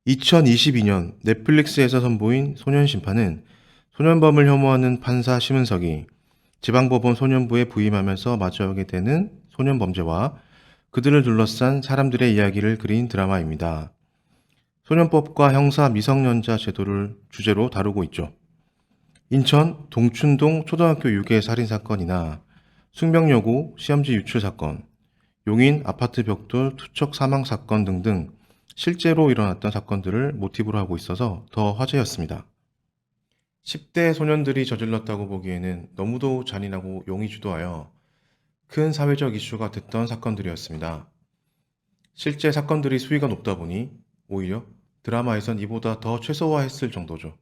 2022년 넷플릭스에서 선보인 소년심판은 소년범을 혐오하는 판사 심은석이 지방법원 소년부에 부임하면서 마주하게 되는 소년범죄와 그들을 둘러싼 사람들의 이야기를 그린 드라마입니다. 소년법과 형사 미성년자 제도를 주제로 다루고 있죠. 인천 동춘동 초등학교 유괴 살인사건이나 숙명여고 시험지 유출 사건, 용인 아파트 벽돌 투척 사망 사건 등등 실제로 일어났던 사건들을 모티브로 하고 있어서 더 화제였습니다. 10대 소년들이 저질렀다고 보기에는 너무도 잔인하고 용의주도하여 큰 사회적 이슈가 됐던 사건들이었습니다. 실제 사건들이 수위가 높다 보니 오히려 드라마에선 이보다 더 최소화했을 정도죠.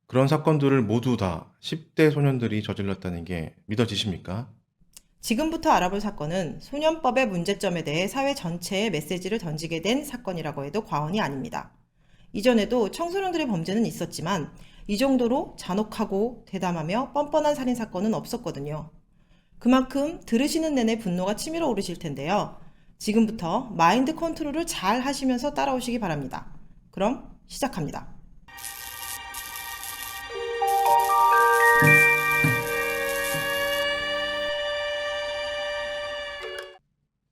그런 사건들을 모두 다 10대 소년들이 저질렀다는 게 믿어지십니까? 지금부터 알아볼 사건은 소년법의 문제점에 대해 사회 전체에 메시지를 던지게 된 사건이라고 해도 과언이 아닙니다. 이전에도 청소년들의 범죄는 있었지만 이 정도로 잔혹하고 대담하며 뻔뻔한 살인사건은 없었거든요. 그만큼 들으시는 내내 분노가 치밀어 오르실 텐데요. 지금부터 마인드 컨트롤을 잘 하시면서 따라오시기 바랍니다. 그럼 시작합니다.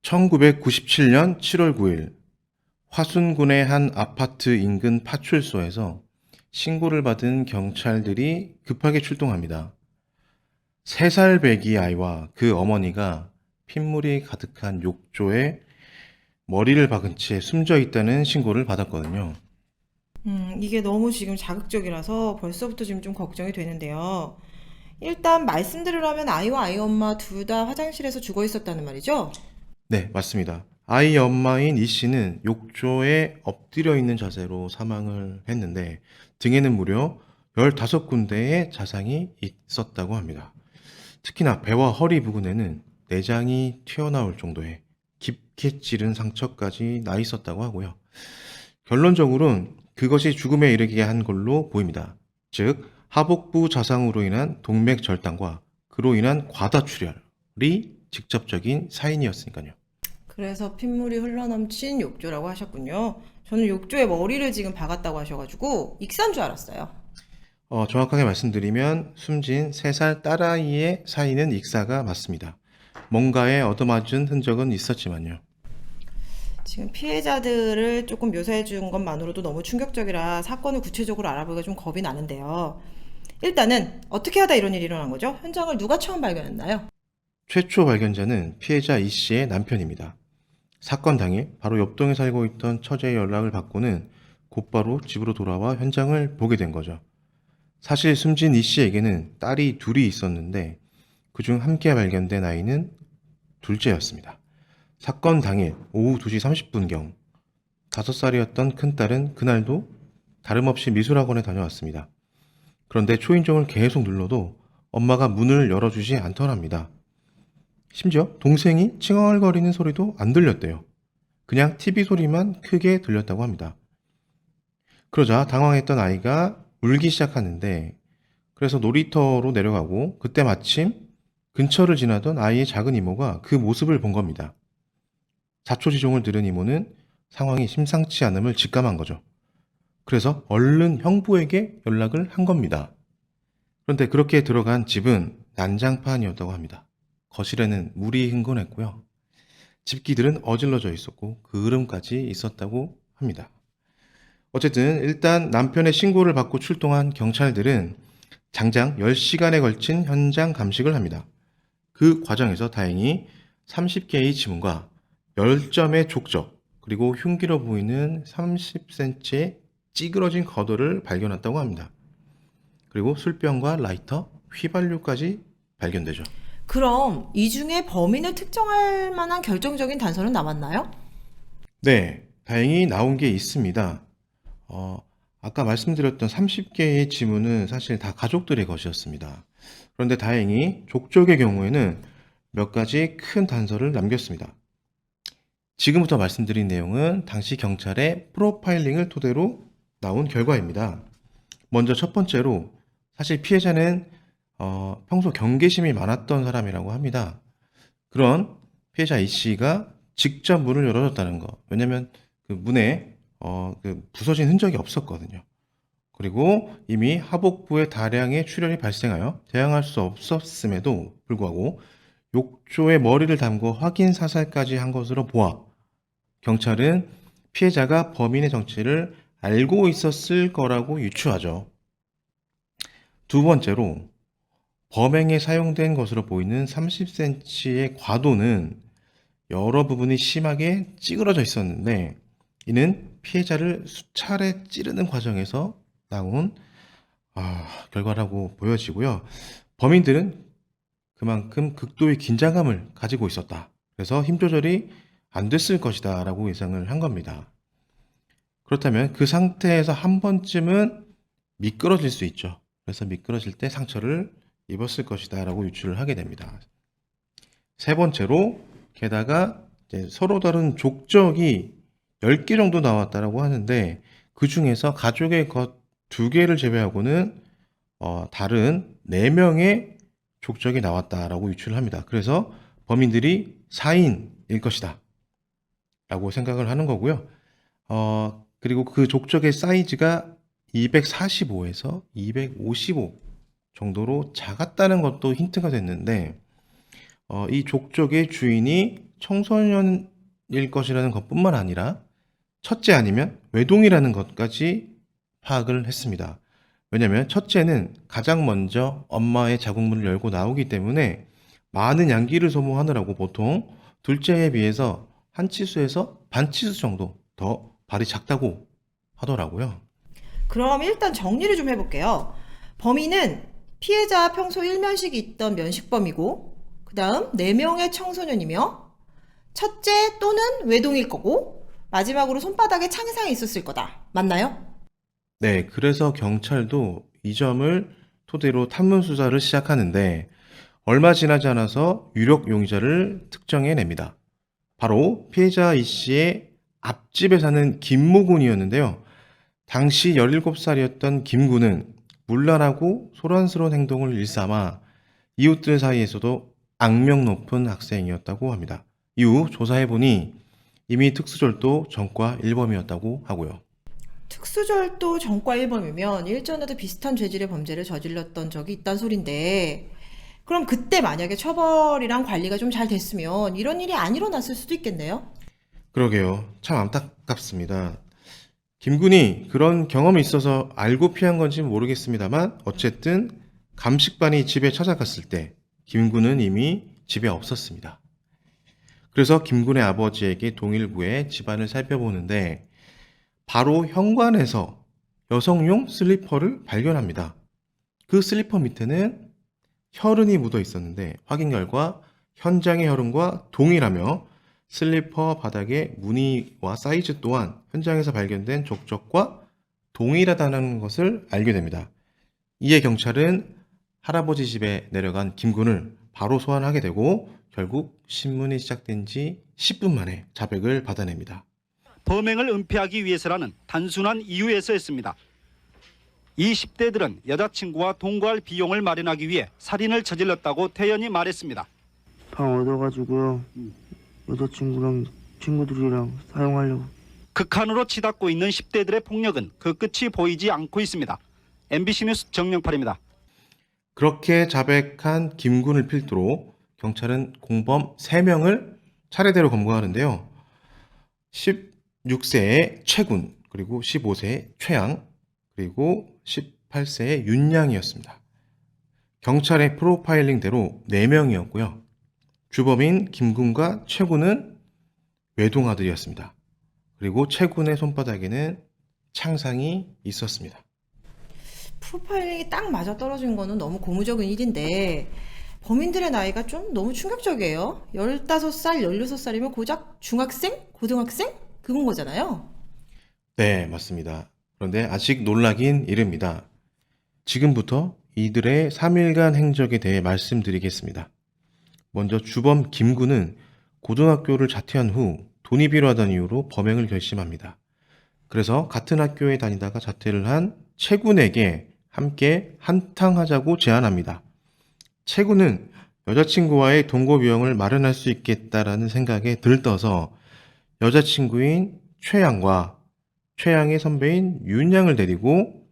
1997년 7월 9일 화순군의 한 아파트 인근 파출소에서 신고를 받은 경찰들이 급하게 출동합니다. 3살 배기 아이와 그 어머니가 핏물이 가득한 욕조에 머리를 박은 채 숨져 있다는 신고를 받았거든요. 이게 너무 지금 자극적이라서 벌써부터 지금 좀 걱정이 되는데요. 일단 말씀드리려면 아이와 아이 엄마 둘 다 화장실에서 죽어 있었다는 말이죠? 네, 맞습니다. 아이 엄마인 이 씨는 욕조에 엎드려 있는 자세로 사망을 했는데 등에는 무려 15군데의 자상이 있었다고 합니다. 특히나 배와 허리 부근에는 내장이 튀어나올 정도의 깊게 찌른 상처까지 나 있었다고 하고요. 결론적으로는 그것이 죽음에 이르게 한 걸로 보입니다. 즉, 하복부 자상으로 인한 동맥 절단과 그로 인한 과다출혈이 직접적인 사인이었으니까요. 그래서 핏물이 흘러넘친 욕조라고 하셨군요. 저는 욕조에 머리를 지금 박았다고 하셔가지고 익사인 줄 알았어요. 정확하게 말씀드리면 숨진 3살 딸아이의 사인은 익사가 맞습니다. 뭔가에 얻어맞은 흔적은 있었지만요. 지금 피해자들을 조금 묘사해 준 것만으로도 너무 충격적이라 사건을 구체적으로 알아보기가 좀 겁이 나는데요. 일단은 어떻게 하다 이런 일이 일어난 거죠? 현장을 누가 처음 발견했나요? 최초 발견자는 피해자 이 씨의 남편입니다. 사건 당일 바로 옆동에 살고 있던 처제의 연락을 받고는 곧바로 집으로 돌아와 현장을 보게 된 거죠. 사실 숨진 이 씨에게는 딸이 둘이 있었는데 그중 함께 발견된 아이는 둘째였습니다. 사건 당일 오후 2시 30분경 5살이었던 큰딸은 그날도 다름없이 미술학원에 다녀왔습니다. 그런데 초인종을 계속 눌러도 엄마가 문을 열어주지 않더랍니다. 심지어 동생이 칭얼거리는 소리도 안 들렸대요. 그냥 TV 소리만 크게 들렸다고 합니다. 그러자 당황했던 아이가 울기 시작하는데 그래서 놀이터로 내려가고 그때 마침 근처를 지나던 아이의 작은 이모가 그 모습을 본 겁니다. 자초지종을 들은 이모는 상황이 심상치 않음을 직감한 거죠. 그래서 얼른 형부에게 연락을 한 겁니다. 그런데 그렇게 들어간 집은 난장판이었다고 합니다. 거실에는 물이 흥건했고요. 집기들은 어질러져 있었고 그을음까지 있었다고 합니다. 어쨌든 일단 남편의 신고를 받고 출동한 경찰들은 장장 10시간에 걸친 현장 감식을 합니다. 그 과정에서 다행히 30개의 지문과 10점의 족적, 그리고 흉기로 보이는 30cm의 찌그러진 겉옷을 발견했다고 합니다. 그리고 술병과 라이터, 휘발유까지 발견되죠. 그럼 이 중에 범인을 특정할 만한 결정적인 단서는 남았나요? 네, 다행히 나온 게 있습니다. 어, 아까 말씀드렸던 30개의 지문은 사실 다 가족들의 것이었습니다. 그런데 다행히 족적의 경우에는 몇 가지 큰 단서를 남겼습니다. 지금부터 말씀드린 내용은 당시 경찰의 프로파일링을 토대로 나온 결과입니다. 먼저 첫 번째로 사실 피해자는 평소 경계심이 많았던 사람이라고 합니다. 그런 피해자 이 씨가 직접 문을 열어줬다는 거. 왜냐면 그 문에 부서진 흔적이 없었거든요. 그리고 이미 하복부에 다량의 출혈이 발생하여 대항할 수 없었음에도 불구하고 욕조에 머리를 담고 확인 사살까지 한 것으로 보아 경찰은 피해자가 범인의 정체를 알고 있었을 거라고 유추하죠. 두 번째로 범행에 사용된 것으로 보이는 30cm의 과도는 여러 부분이 심하게 찌그러져 있었는데 이는 피해자를 수차례 찌르는 과정에서 나온 결과라고 보여지고요. 범인들은 그만큼 극도의 긴장감을 가지고 있었다. 그래서 힘 조절이 안 됐을 것이다 라고 예상을 한 겁니다. 그렇다면 그 상태에서 한 번쯤은 미끄러질 수 있죠. 그래서 미끄러질 때 상처를 입었을 것이다 라고 유추를 하게 됩니다. 세 번째로 게다가 이제 서로 다른 족적이 10개 정도 나왔다라고 하는데 그 중에서 가족의 것 2개를 제외하고는 다른 4명의 족적이 나왔다라고 유추를 합니다. 그래서 범인들이 4인일 것이다 라고 생각을 하는 거고요. 그리고 그 족적의 사이즈가 245에서 255 정도로 작았다는 것도 힌트가 됐는데 이 족적의 주인이 청소년일 것이라는 것뿐만 아니라 첫째 아니면 외동이라는 것까지 파악을 했습니다. 왜냐하면 첫째는 가장 먼저 엄마의 자궁문을 열고 나오기 때문에 많은 양기를 소모하느라고 보통 둘째에 비해서 한 치수에서 반 치수 정도 더 발이 작다고 하더라고요. 그럼 일단 정리를 좀 해볼게요. 범인은 피해자 평소 일면식이 있던 면식범이고, 그 다음 4명의 청소년이며, 첫째 또는 외동일 거고, 마지막으로 손바닥에 창상이 있었을 거다. 맞나요? 네, 그래서 경찰도 이 점을 토대로 탐문 수사를 시작하는데 얼마 지나지 않아서 유력 용의자를 특정해냅니다. 바로 피해자 이 씨의 앞집에 사는 김모 군이었는데요. 당시 17살이었던 김 군은 문란하고 소란스러운 행동을 일삼아 이웃들 사이에서도 악명 높은 학생이었다고 합니다. 이후 조사해보니 이미 특수절도 전과 1범이었다고 하고요. 특수절도 전과 1범이면 일전에도 비슷한 죄질의 범죄를 저질렀던 적이 있단 소린데, 그럼 그때 만약에 처벌이랑 관리가 좀 잘 됐으면 이런 일이 안 일어났을 수도 있겠네요? 그러게요. 참 안타깝습니다. 김 군이 그런 경험이 있어서 알고 피한 건지 모르겠습니다만 어쨌든 감식반이 집에 찾아갔을 때 김 군은 이미 집에 없었습니다. 그래서 김 군의 아버지에게 동일부에 집안을 살펴보는데 바로 현관에서 여성용 슬리퍼를 발견합니다. 그 슬리퍼 밑에는 혈흔이 묻어 있었는데 확인 결과 현장의 혈흔과 동일하며 슬리퍼 바닥의 무늬와 사이즈 또한 현장에서 발견된 족적과 동일하다는 것을 알게 됩니다. 이에 경찰은 할아버지 집에 내려간 김군을 바로 소환하게 되고 결국 신문이 시작된 지 10분 만에 자백을 받아냅니다. 범행을 은폐하기 위해서라는 단순한 이유에서였습니다. 이 10대들은 여자친구와 동거할 비용을 마련하기 위해 살인을 저질렀다고 태연이 말했습니다. 방 얻어가지고요. 여자친구랑 친구들이랑 사용하려고. 극한으로 치닫고 있는 10대들의 폭력은 그 끝이 보이지 않고 있습니다. MBC 뉴스 정영팔입니다. 그렇게 자백한 김군을 필두로 경찰은 공범 3명을 차례대로 검거하는데요. 16세의 최군, 그리고 15세의 최양, 그리고 18세의 윤양이었습니다. 경찰의 프로파일링대로 4명이었고요. 주범인 김군과 최군은 외동아들이었습니다. 그리고 최군의 손바닥에는 창상이 있었습니다. 프로파일링이 딱 맞아 떨어진 거는 너무 고무적인 일인데, 범인들의 나이가 좀 너무 충격적이에요. 15살, 16살이면 고작 중학생? 고등학생? 그건 거잖아요. 네, 맞습니다. 그런데 아직 놀라긴 이릅니다. 지금부터 이들의 3일간 행적에 대해 말씀드리겠습니다. 먼저 주범 김군은 고등학교를 자퇴한 후 돈이 필요하다는 이유로 범행을 결심합니다. 그래서 같은 학교에 다니다가 자퇴를 한 최군에게 함께 한탕하자고 제안합니다. 최군은 여자친구와의 동거 비용을 마련할 수 있겠다라는 생각에 들떠서 여자친구인 최양과 최양의 선배인 윤양을 데리고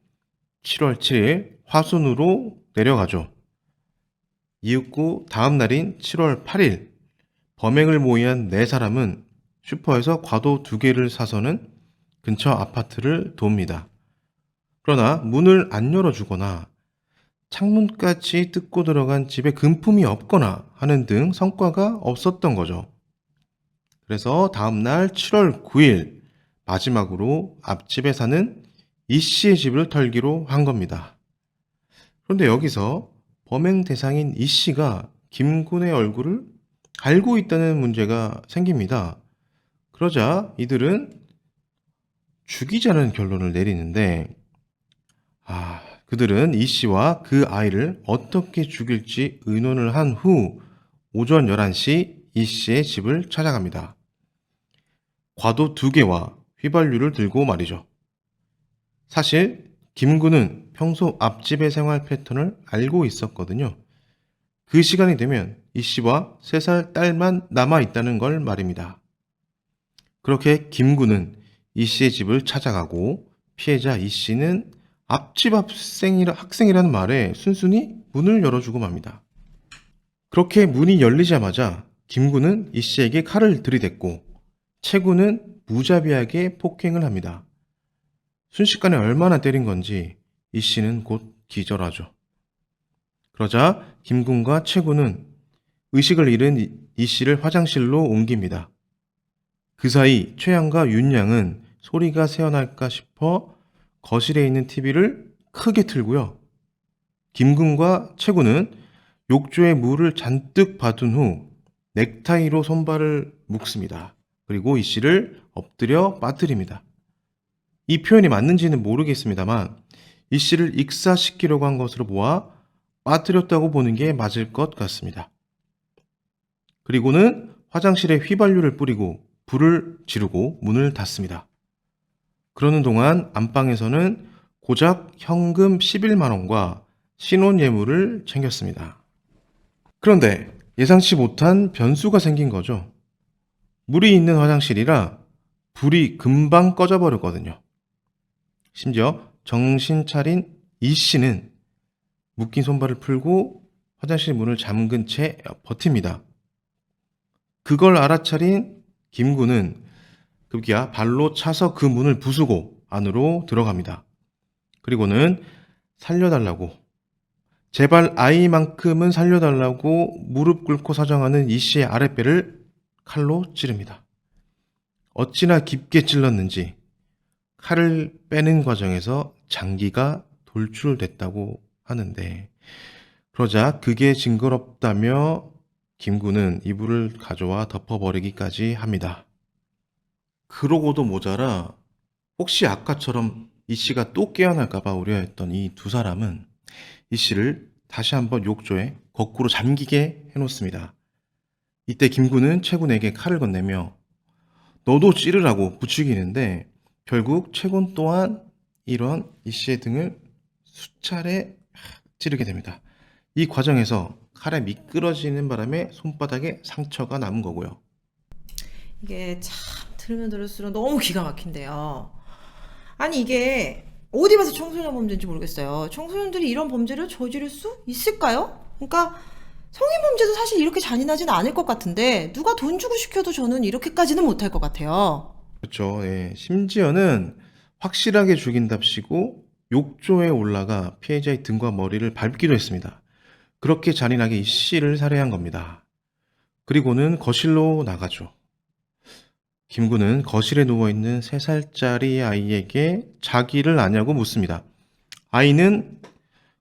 7월 7일 화순으로 내려가죠. 이윽고 다음 날인 7월 8일 범행을 모의한 4사람은 슈퍼에서 과도 2개를 사서는 근처 아파트를 돕니다. 그러나 문을 안 열어주거나 창문까지 뜯고 들어간 집에 금품이 없거나 하는 등 성과가 없었던 거죠. 그래서 다음날 7월 9일 마지막으로 앞집에 사는 이 씨의 집을 털기로 한 겁니다. 그런데 여기서 범행 대상인 이 씨가 김군의 얼굴을 알고 있다는 문제가 생깁니다. 그러자 이들은 죽이자는 결론을 내리는데, 그들은 이 씨와 그 아이를 어떻게 죽일지 의논을 한 후 오전 11시 이 씨의 집을 찾아갑니다. 과도 2개와 휘발유를 들고 말이죠. 사실 김군은 평소 앞집의 생활 패턴을 알고 있었거든요. 그 시간이 되면 이 씨와 3살 딸만 남아있다는 걸 말입니다. 그렇게 김군은 이 씨의 집을 찾아가고 피해자 이 씨는 앞집 학생이라는 말에 순순히 문을 열어주고 맙니다. 그렇게 문이 열리자마자 김군은 이 씨에게 칼을 들이댔고 최군은 무자비하게 폭행을 합니다. 순식간에 얼마나 때린 건지 이 씨는 곧 기절하죠. 그러자 김군과 최군은 의식을 잃은 이 씨를 화장실로 옮깁니다. 그 사이 최양과 윤양은 소리가 새어날까 싶어 거실에 있는 TV를 크게 틀고요. 김군과 최군은 욕조에 물을 잔뜩 받은 후 넥타이로 손발을 묶습니다. 그리고 이 씨를 엎드려 빠뜨립니다. 이 표현이 맞는지는 모르겠습니다만 이 씨를 익사시키려고 한 것으로 보아 빠뜨렸다고 보는 게 맞을 것 같습니다. 그리고는 화장실에 휘발유를 뿌리고 불을 지르고 문을 닫습니다. 그러는 동안 안방에서는 고작 현금 11만 원과 신혼예물을 챙겼습니다. 그런데 예상치 못한 변수가 생긴 거죠. 물이 있는 화장실이라 불이 금방 꺼져버렸거든요. 심지어 정신 차린 이 씨는 묶인 손발을 풀고 화장실 문을 잠근 채 버팁니다. 그걸 알아차린 김군은 급기야 발로 차서 그 문을 부수고 안으로 들어갑니다. 그리고는 살려달라고, 제발 아이만큼은 살려달라고 무릎 꿇고 사정하는 이 씨의 아랫배를 칼로 찌릅니다. 어찌나 깊게 찔렀는지 칼을 빼는 과정에서 장기가 돌출됐다고 하는데, 그러자 그게 징그럽다며 김군은 이불을 가져와 덮어버리기까지 합니다. 그러고도 모자라 혹시 아까처럼 이 씨가 또 깨어날까봐 우려했던 이 2사람은 이 씨를 다시 한번 욕조에 거꾸로 잠기게 해놓습니다. 이때 김군은 최군에게 칼을 건네며 너도 찌르라고 부추기는데 결국 최군 또한 이런 이 씨의 등을 수차례 찌르게 됩니다. 이 과정에서 칼에 미끄러지는 바람에 손바닥에 상처가 남은 거고요. 이게 참 들으면 들을수록 너무 기가 막힌데요. 아니 이게 어디 봐서 청소년 범죄인지 모르겠어요. 청소년들이 이런 범죄를 저지를 수 있을까요? 그러니까 성인 범죄도 사실 이렇게 잔인하지는 않을 것 같은데 누가 돈 주고 시켜도 저는 이렇게까지는 못할 것 같아요. 그렇죠. 예. 심지어는 확실하게 죽인답시고 욕조에 올라가 피해자의 등과 머리를 밟기도 했습니다. 그렇게 잔인하게 이 씨를 살해한 겁니다. 그리고는 거실로 나가죠. 김군은 거실에 누워있는 3살짜리 아이에게 자기를 아냐고 묻습니다. 아이는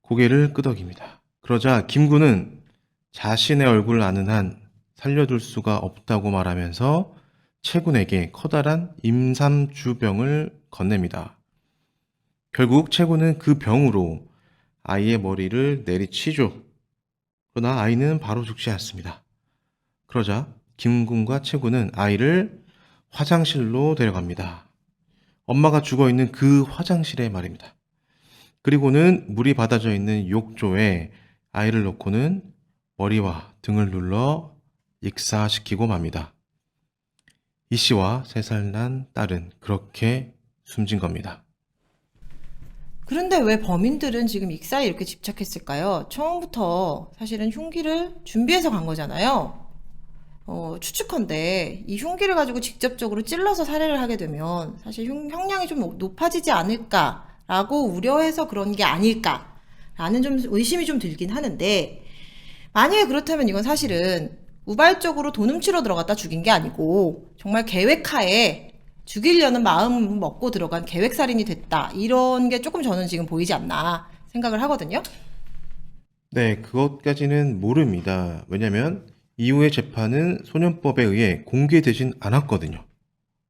고개를 끄덕입니다. 그러자 김군은 자신의 얼굴을 아는 한 살려둘 수가 없다고 말하면서 최군에게 커다란 임삼주병을 건넵니다. 결국 최군은 그 병으로 아이의 머리를 내리치죠. 그러나 아이는 바로 죽지 않습니다. 그러자 김군과 최군은 아이를 화장실로 데려갑니다. 엄마가 죽어있는 그 화장실에 말입니다. 그리고는 물이 받아져 있는 욕조에 아이를 놓고는 머리와 등을 눌러 익사시키고 맙니다. 이 씨와 3살 난 딸은 그렇게 숨진 겁니다. 그런데 왜 범인들은 지금 익사에 이렇게 집착했을까요? 처음부터 사실은 흉기를 준비해서 간 거잖아요. 추측컨대 이 흉기를 가지고 직접적으로 찔러서 살해를 하게 되면 사실 형량이 좀 높아지지 않을까라고 우려해서 그런 게 아닐까라는 좀 의심이 좀 들긴 하는데, 만약에 그렇다면 이건 사실은 우발적으로 돈 훔치러 들어갔다 죽인 게 아니고 정말 계획하에 죽이려는 마음 먹고 들어간 계획살인이 됐다, 이런 게 조금 저는 지금 보이지 않나 생각을 하거든요. 네, 그것까지는 모릅니다. 왜냐면 이후의 재판은 소년법에 의해 공개되진 않았거든요.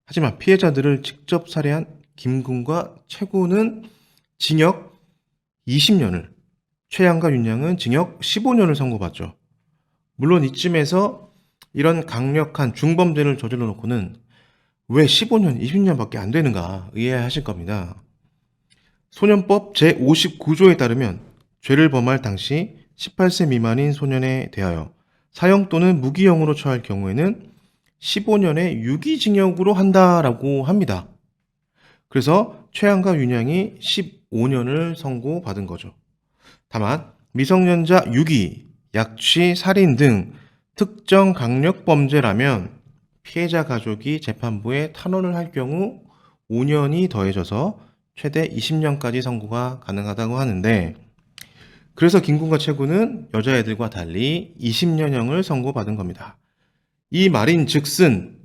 하지만 피해자들을 직접 살해한 김군과 최군은 징역 20년을, 최양과 윤양은 징역 15년을 선고받죠. 물론 이쯤에서 이런 강력한 중범죄를 저질러 놓고는 왜 15년, 20년밖에 안 되는가 의아해하실 겁니다. 소년법 제59조에 따르면 죄를 범할 당시 18세 미만인 소년에 대하여 사형 또는 무기형으로 처할 경우에는 15년의 유기징역으로 한다라고 합니다. 그래서 최양과 윤양이 15년을 선고받은 거죠. 다만 미성년자 유기, 약취, 살인 등 특정 강력범죄라면 피해자 가족이 재판부에 탄원을 할 경우 5년이 더해져서 최대 20년까지 선고가 가능하다고 하는데, 그래서 김군과 최군은 여자애들과 달리 20년형을 선고받은 겁니다. 이 말인 즉슨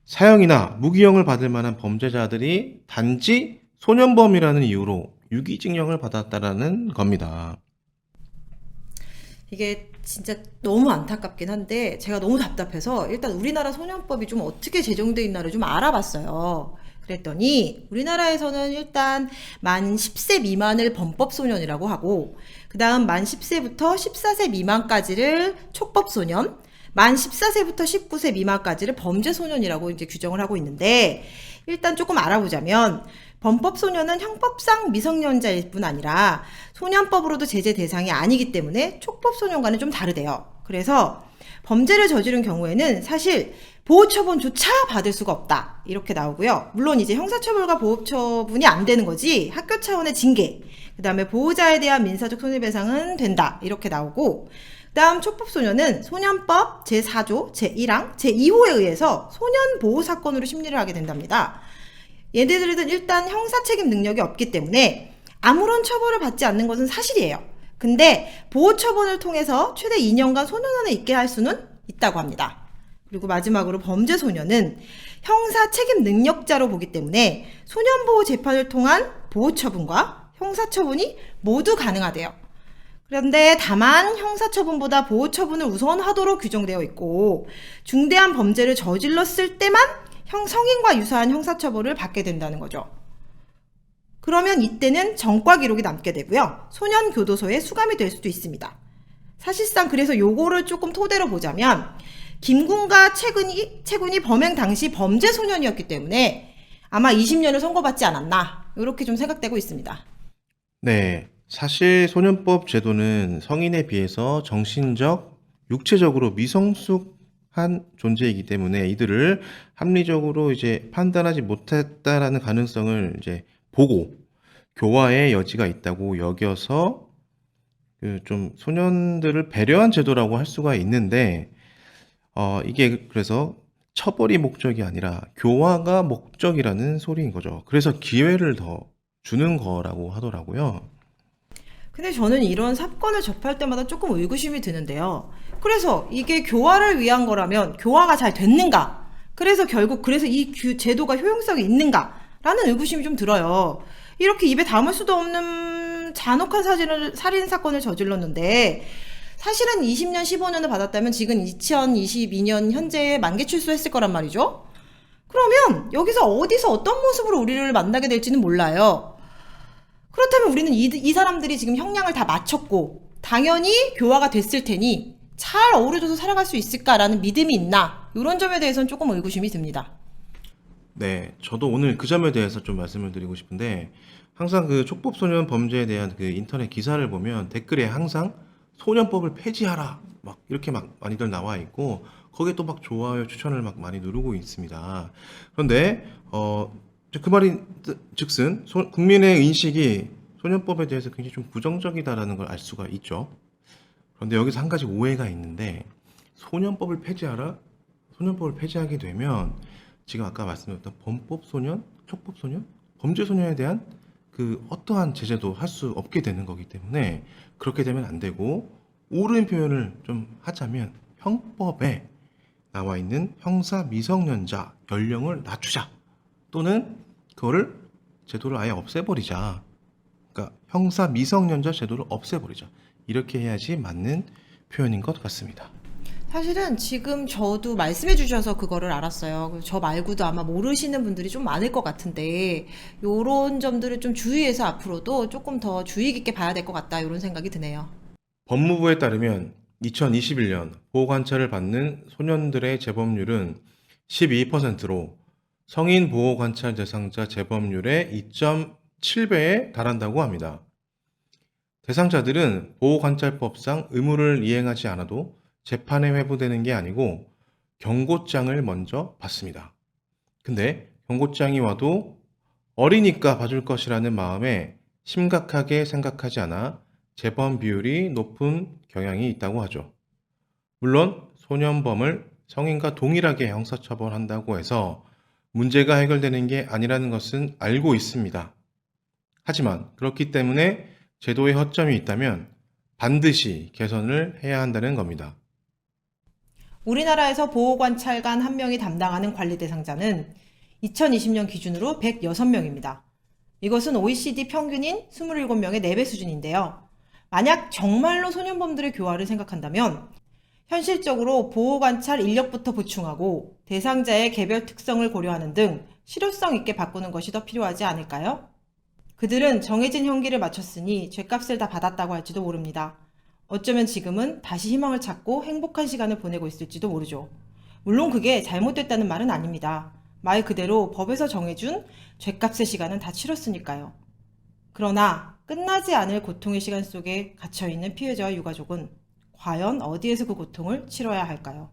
사형이나 무기형을 받을 만한 범죄자들이 단지 소년범이라는 이유로 유기징역을 받았다라는 겁니다. 이게 진짜 너무 안타깝긴 한데 제가 너무 답답해서 일단 우리나라 소년법이 좀 어떻게 제정돼 있나를 좀 알아봤어요. 그랬더니 우리나라에서는 일단 만 10세 미만을 범법소년이라고 하고, 그 다음 만 10세부터 14세 미만까지를 촉법소년, 만 14세부터 19세 미만까지를 범죄소년이라고 이제 규정을 하고 있는데, 일단 조금 알아보자면 범법소년은 형법상 미성년자일 뿐 아니라 소년법으로도 제재 대상이 아니기 때문에 촉법소년과는 좀 다르대요. 그래서 범죄를 저지른 경우에는 사실 보호처분조차 받을 수가 없다, 이렇게 나오고요. 물론 이제 형사처벌과 보호처분이 안 되는 거지 학교 차원의 징계, 그 다음에 보호자에 대한 민사적 손해배상은 된다, 이렇게 나오고, 그 다음 촉법소년은 소년법 제4조, 제1항, 제2호에 의해서 소년보호사건으로 심리를 하게 된답니다. 얘네들은 일단 형사책임 능력이 없기 때문에 아무런 처벌을 받지 않는 것은 사실이에요. 근데 보호처분을 통해서 최대 2년간 소년원에 있게 할 수는 있다고 합니다. 그리고 마지막으로 범죄소년은 형사책임 능력자로 보기 때문에 소년보호 재판을 통한 보호처분과 형사처분이 모두 가능하대요. 그런데 다만 형사처분보다 보호처분을 우선하도록 규정되어 있고, 중대한 범죄를 저질렀을 때만 성인과 유사한 형사처벌을 받게 된다는 거죠. 그러면 이때는 전과 기록이 남게 되고요. 소년교도소에 수감이 될 수도 있습니다. 사실상 그래서 요거를 조금 토대로 보자면 김군과 최군이 범행 당시 범죄 소년이었기 때문에 아마 20년을 선고받지 않았나, 이렇게 좀 생각되고 있습니다. 네, 사실 소년법 제도는 성인에 비해서 정신적, 육체적으로 미성숙한 존재이기 때문에 이들을 합리적으로 이제 판단하지 못했다라는 가능성을 이제 보고 교화의 여지가 있다고 여겨서 좀 소년들을 배려한 제도라고 할 수가 있는데, 이게 그래서 처벌이 목적이 아니라 교화가 목적이라는 소리인 거죠. 그래서 기회를 더 주는 거라고 하더라고요. 근데 저는 이런 사건을 접할 때마다 조금 의구심이 드는데요. 그래서 이게 교화를 위한 거라면 교화가 잘 됐는가? 그래서 결국 이 제도가 효용성이 있는가라는 의구심이 좀 들어요. 이렇게 입에 담을 수도 없는 잔혹한 살인 사건을 저질렀는데, 사실은 20년, 15년을 받았다면 지금 2022년 현재에 만기 출소했을 거란 말이죠. 그러면 여기서 어디서 어떤 모습으로 우리를 만나게 될지는 몰라요. 그렇다면 우리는 이 사람들이 지금 형량을 다 마쳤고 당연히 교화가 됐을 테니 잘 어우러져서 살아갈 수 있을까라는 믿음이 있나, 이런 점에 대해서는 조금 의구심이 듭니다. 네, 저도 오늘 그 점에 대해서 좀 말씀을 드리고 싶은데, 항상 그 촉법소년 범죄에 대한 그 인터넷 기사를 보면 댓글에 항상 소년법을 폐지하라 막 이렇게 막 많이들 나와 있고, 거기에 또 막 좋아요, 추천을 막 많이 누르고 있습니다. 그런데 그 말이 즉슨 국민의 인식이 소년법에 대해서 굉장히 좀 부정적이다라는 걸 알 수가 있죠. 그런데 여기서 한 가지 오해가 있는데 소년법을 폐지하라? 소년법을 폐지하게 되면 지금 아까 말씀드렸던 범법 소년, 촉법 소년, 범죄 소년에 대한 그 어떠한 제재도 할 수 없게 되는 거기 때문에 그렇게 되면 안 되고 옳은 표현을 좀 하자면 형법에 나와 있는 형사 미성년자 연령을 낮추자 또는 그거를 제도를 아예 없애버리자. 그러니까 형사 미성년자 제도를 없애버리자. 이렇게 해야지 맞는 표현인 것 같습니다. 사실은 지금 저도 말씀해 주셔서 그거를 알았어요. 저 말고도 아마 모르시는 분들이 좀 많을 것 같은데 요런 점들을 좀 주의해서 앞으로도 조금 더 주의 깊게 봐야 될 것 같다 이런 생각이 드네요. 법무부에 따르면 2021년 보호관찰을 받는 소년들의 재범률은 12%로 성인 보호관찰 대상자 재범률의 2.7배에 달한다고 합니다. 대상자들은 보호관찰법상 의무를 이행하지 않아도 재판에 회부되는 게 아니고 경고장을 먼저 받습니다. 근데 경고장이 와도 어리니까 봐줄 것이라는 마음에 심각하게 생각하지 않아 재범 비율이 높은 경향이 있다고 하죠. 물론 소년범을 성인과 동일하게 형사처벌한다고 해서 문제가 해결되는 게 아니라는 것은 알고 있습니다. 하지만 그렇기 때문에 제도에 허점이 있다면 반드시 개선을 해야 한다는 겁니다. 우리나라에서 보호관찰관 1명이 담당하는 관리 대상자는 2020년 기준으로 106명입니다. 이것은 OECD 평균인 27명의 4배 수준인데요. 만약 정말로 소년범들의 교화를 생각한다면 현실적으로 보호관찰 인력부터 보충하고 대상자의 개별 특성을 고려하는 등 실효성 있게 바꾸는 것이 더 필요하지 않을까요? 그들은 정해진 형기를 마쳤으니 죗값을 다 받았다고 할지도 모릅니다. 어쩌면 지금은 다시 희망을 찾고 행복한 시간을 보내고 있을지도 모르죠. 물론 그게 잘못됐다는 말은 아닙니다. 말 그대로 법에서 정해준 죗값의 시간은 다 치렀으니까요. 그러나 끝나지 않을 고통의 시간 속에 갇혀있는 피해자와 유가족은 과연 어디에서 그 고통을 치러야 할까요?